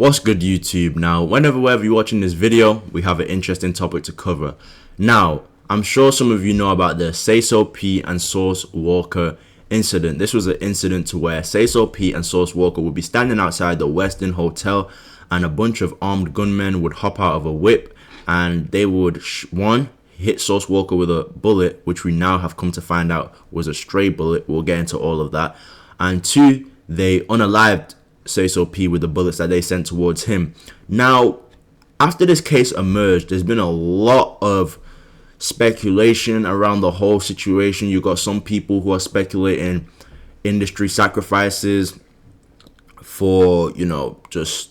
What's good, YouTube? Now, whenever you're watching this video, we have an interesting topic to cover. Now, I'm sure some of you know about the Sayso P and Sauce Walka incident. This was an incident to where Sayso P and Sauce Walka would be standing outside the Westin Hotel, and a bunch of armed gunmen would hop out of a whip, and they would one hit Sauce Walka with a bullet, which we now have come to find out was a stray bullet. We'll get into all of that. And two, they unalived Sayso P with the bullets that they sent towards him. Now, after this case emerged, there's been a lot of speculation around the whole situation. You got some people who are speculating industry sacrifices for, just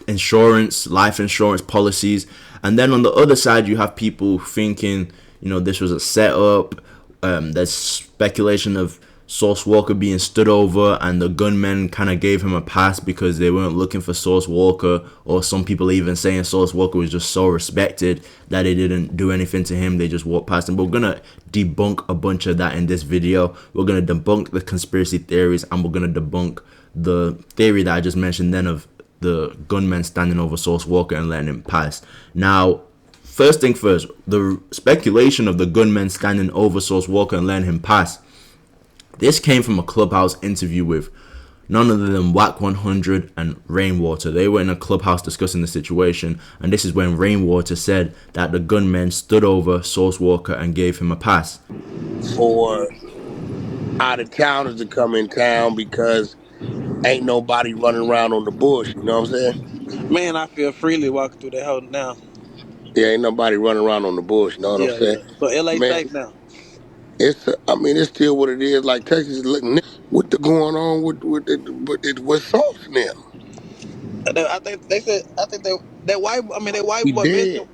insurance, life insurance policies. And then on the other side, you have people thinking, this was a setup. There's speculation of Sauce Walka being stood over, and the gunmen kind of gave him a pass because they weren't looking for Sauce Walka, or some people even saying Sauce Walka was just so respected that they didn't do anything to him, they just walked past him. But we're gonna debunk a bunch of that in this video. We're gonna debunk the conspiracy theories, and we're gonna debunk the theory that I just mentioned then of the gunmen standing over Sauce Walka and letting him pass. Now, first thing first, the speculation of the gunmen standing over Sauce Walka and letting him pass, this came from a Clubhouse interview with none other than Whack 100 and Rainwater. They were in a Clubhouse discussing the situation, and this is when Rainwater said that the gunmen stood over Sauce Walka and gave him a pass. For out of towners to come in town because ain't nobody running around on the bush, you know what I'm saying? Man, I feel freely walking through that hole now. Yeah, ain't nobody running around on the bush, you know what I'm saying? So LA Man, safe now. it's still what it is. Like Texas is looking what the going on with Sauce now. I think they said that white He boy missing. dead.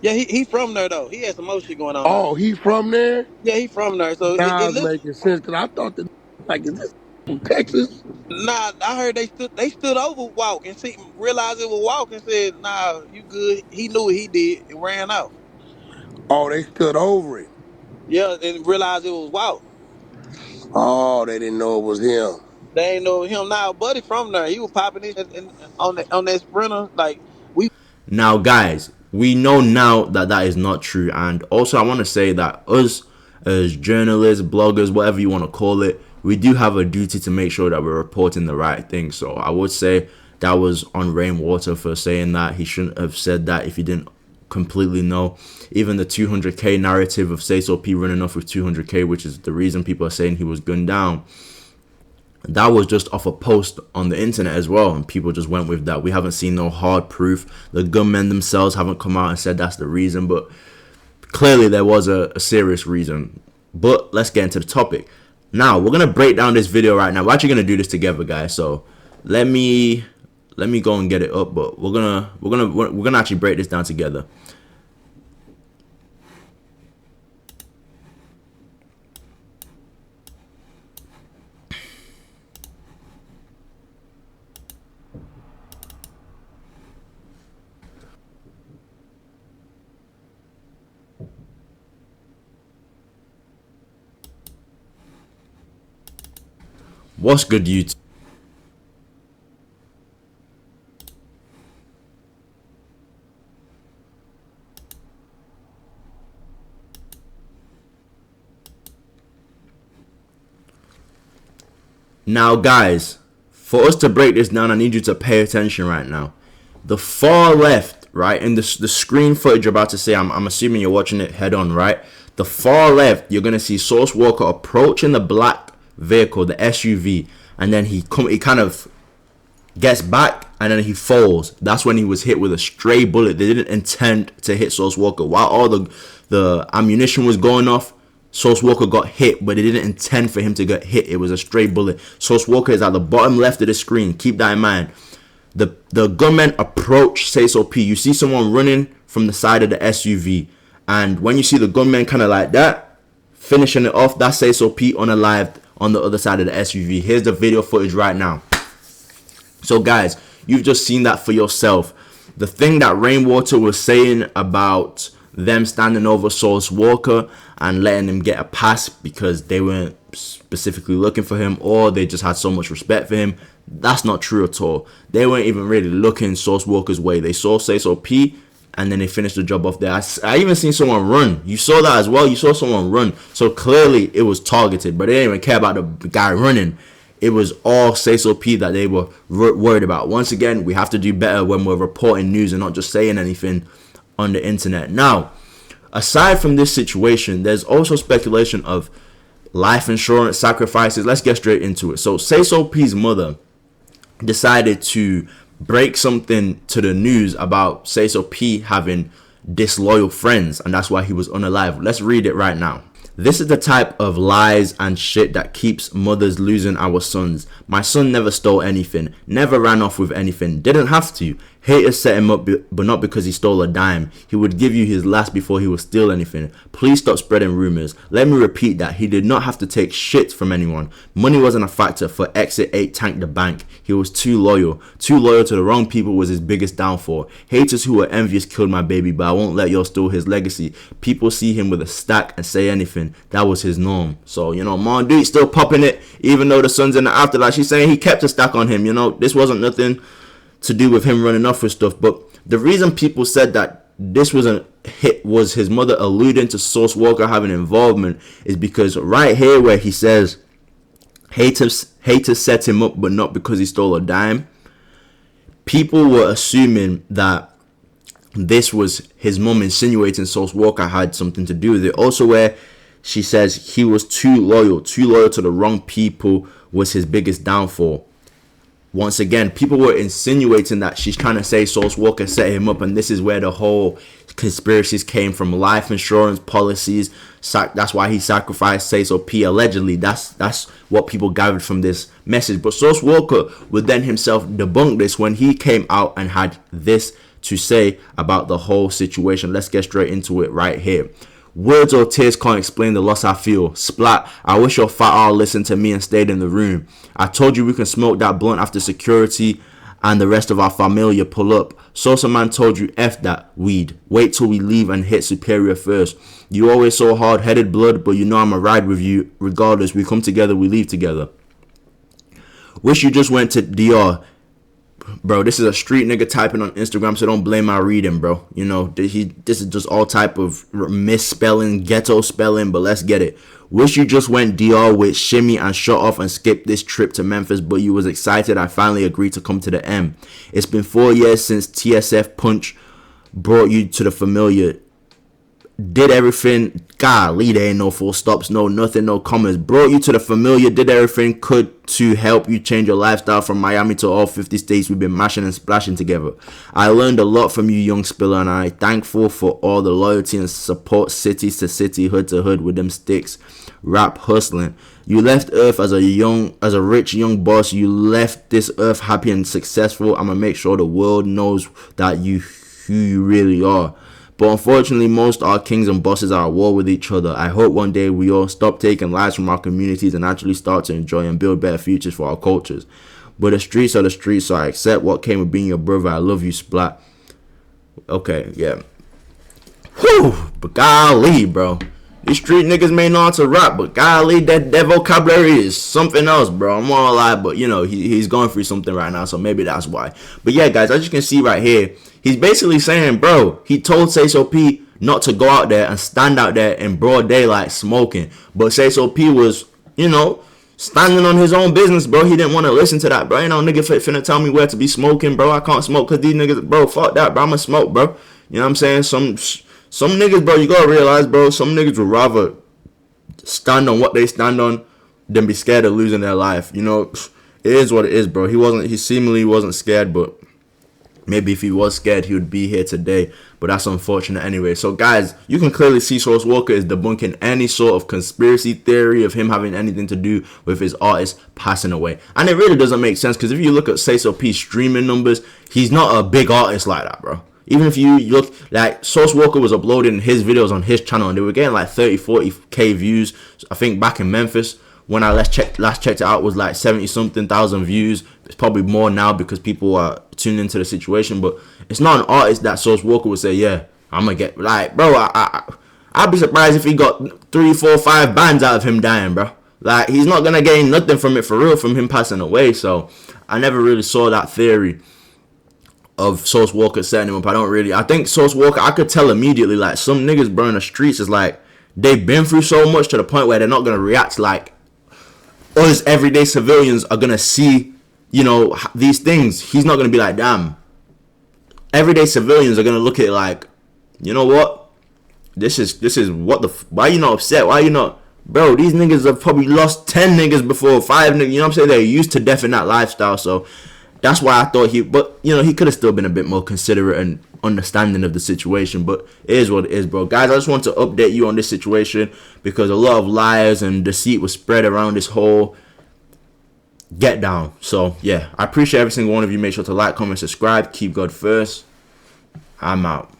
Yeah, he from there though. He had some more shit going on there. Oh, he from there? Yeah, he from there. So Now it it's looks. making sense because I thought that, like, is this from Texas? Nah, I heard they stood over Walk and see realized it was Walk and said, "Nah, you good." He knew what he did and ran out. Oh, they stood over it. Yeah, and realized it was Walk. Oh, they didn't know it was him. They ain't know him now. Buddy from there, he was popping it on that Sprinter like we. Now, guys, we know now that that is not true. And also, I want to say that us as journalists, bloggers, whatever you want to call it, we do have a duty to make sure that we're reporting the right thing. So I would say that was on Rainwater for saying that. He shouldn't have said that if he didn't completely know. Even the 200k narrative of Sayso P running off with 200k, which is the reason people are saying he was gunned down, that was just off a post on the internet as well, and people just went with that. We haven't seen no hard proof. The gunmen themselves haven't come out and said that's the reason, but clearly there was a serious reason. But let's get into the topic. Now, we're gonna break down this video right now. We're actually gonna do this together, guys. So let me go and get it up, but we're gonna actually break this down together. What's good, YouTube? Now, guys, for us to break this down, I need you to pay attention right now. The far left, right, in the screen footage you're about to see, I'm assuming you're watching it head on, right? The far left, you're going to see Sauce Walka approaching the black vehicle, the SUV, and then he kind of gets back and then he falls. That's when he was hit with a stray bullet. They didn't intend to hit Sauce Walka. While all the ammunition was going off, Sauce Walka got hit, but they didn't intend for him to get hit. It was a stray bullet. Sauce Walka is at the bottom left of the screen. Keep that in mind. The gunmen approach Sayso P. You see someone running from the side of the SUV, and when you see the gunmen kind of like that, finishing it off, that's Sayso P unalived on the other side of the SUV. Here's the video footage right now. So guys, you've just seen that for yourself. The thing that Rainwater was saying about them standing over Sauce Walka, and letting him get a pass because they weren't specifically looking for him, or they just had so much respect for him. That's not true at all. They weren't even really looking Sauce Walka's way. They saw Sayso P, and then they finished the job off there. I even seen someone run. You saw that as well. You saw someone run. So clearly it was targeted, but they didn't even care about the guy running. It was all Sayso P that they were worried about. Once again, we have to do better when we're reporting news and not just saying anything on the internet. Now, aside from this situation, there's also speculation of life insurance sacrifices. Let's get straight into it. So Sayso P's mother decided to break something to the news about Sayso P having disloyal friends, and that's why he was unalive. Let's read it right now. This is the type of lies and shit that keeps mothers losing our sons. My son never stole anything, never ran off with anything, didn't have to. Haters set him up, but not because he stole a dime. He would give you his last before he would steal anything. Please stop spreading rumors. Let me repeat that. He did not have to take shit from anyone. Money wasn't a factor for Exit 8 Tank the Bank. He was too loyal. Too loyal to the wrong people was his biggest downfall. Haters who were envious killed my baby, but I won't let y'all steal his legacy. People see him with a stack and say anything. That was his norm. So, Mon Dude still popping it, even though the son's in the afterlife. She's saying he kept a stack on him. This wasn't nothing to do with him running off with stuff. But the reason people said that this wasn't hit was his mother alluding to Sauce Walka having involvement is because right here where he says haters set him up but not because he stole a dime, people were assuming that this was his mom insinuating Sauce Walka had something to do with it. Also where she says he was too loyal to the wrong people was his biggest downfall. Once again, people were insinuating that she's trying to say Sauce Walka set him up, and this is where the whole conspiracies came from. Life insurance policies. That's why he sacrificed Sayso P allegedly. That's what people gathered from this message. But Sauce Walka would then himself debunk this when he came out and had this to say about the whole situation. Let's get straight into it right here. Words or tears can't explain the loss I feel. Splat, I wish your fat ass listened to me and stayed in the room. I told you we can smoke that blunt after security and the rest of our familia pull up. Sosa man told you F that weed. Wait till we leave and hit Superior first. You always so hard-headed blood, but you know I'ma ride with you. Regardless, we come together, we leave together. Wish you just went to DR. Bro, this is a street nigga typing on Instagram, so don't blame my reading, bro. This is just all type of misspelling, ghetto spelling, but let's get it. Wish you just went DR with Shimmy and shut off and skipped this trip to Memphis, but you was excited. I finally agreed to come to the M. It's been 4 years since TSF Punch brought you to the familiar. Did everything, golly, there ain't no full stops, no nothing, no commas. Brought you to the familiar, did everything could to help you change your lifestyle from Miami to all 50 states. We've been mashing and splashing together. I learned a lot from you, young spiller, and I'm thankful for all the loyalty and support, cities to city, hood to hood with them sticks, rap hustling. You left Earth as a rich young boss. You left this Earth happy and successful. I'm gonna make sure the world knows that who you really are. But unfortunately, most our kings and bosses are at war with each other. I hope one day we all stop taking lives from our communities and actually start to enjoy and build better futures for our cultures. But the streets are the streets, so I accept what came with being your brother. I love you, Splat. Okay, yeah. Whew, but golly, bro. These street niggas may know how to rap, but golly, that vocabulary is something else, bro. I'm all lie, but he's going through something right now, so maybe that's why. But yeah, guys, as you can see right here, he's basically saying, bro, he told Sayso P not to go out there and stand out there in broad daylight smoking. But Sayso P was, standing on his own business, bro. He didn't want to listen to that, bro. Nigga finna tell me where to be smoking, bro. I can't smoke because these niggas, bro, fuck that, bro. I'ma smoke, bro. You know what I'm saying? Some niggas, bro, you gotta realize, bro, some niggas would rather stand on what they stand on than be scared of losing their life. It is what it is, bro. He seemingly wasn't scared, but maybe if he was scared, he would be here today. But that's unfortunate anyway. So, guys, you can clearly see Sauce Walka is debunking any sort of conspiracy theory of him having anything to do with his artist passing away. And it really doesn't make sense because if you look at Sayso P's streaming numbers, he's not a big artist like that, bro. Even if you look, like, Sauce Walka was uploading his videos on his channel and they were getting like 30-40k views. I think back in Memphis, when I last checked it out, was like 70-something thousand views. It's probably more now because people are tuned into the situation. But it's not an artist that Sauce Walka would say, yeah, I'm gonna get, like, bro, I I'd be surprised if he got 3, 4, 5 bands out of him dying, bro. Like, he's not gonna gain nothing from it for real, from him passing away. So I never really saw that theory of Sauce Walka setting him up. I think Sauce Walka, I could tell immediately, like, some niggas burn the streets is like, they've been through so much to the point where they're not gonna react like us everyday civilians are gonna see, you know, these things. He's not gonna be like, damn. Everyday civilians are gonna look at it like, you know what? This is what the, why you not upset? Why you not, bro? These niggas have probably lost 10 niggas before, 5 niggas. You know what I'm saying? They're used to death in that lifestyle. So that's why I thought but you know, he could have still been a bit more considerate and understanding of the situation. But it is what it is, bro. Guys, I just want to update you on this situation because a lot of lies and deceit was spread around this whole get down. So yeah, I appreciate every single one of you. Make sure to like, comment, subscribe. Keep God first. I'm out.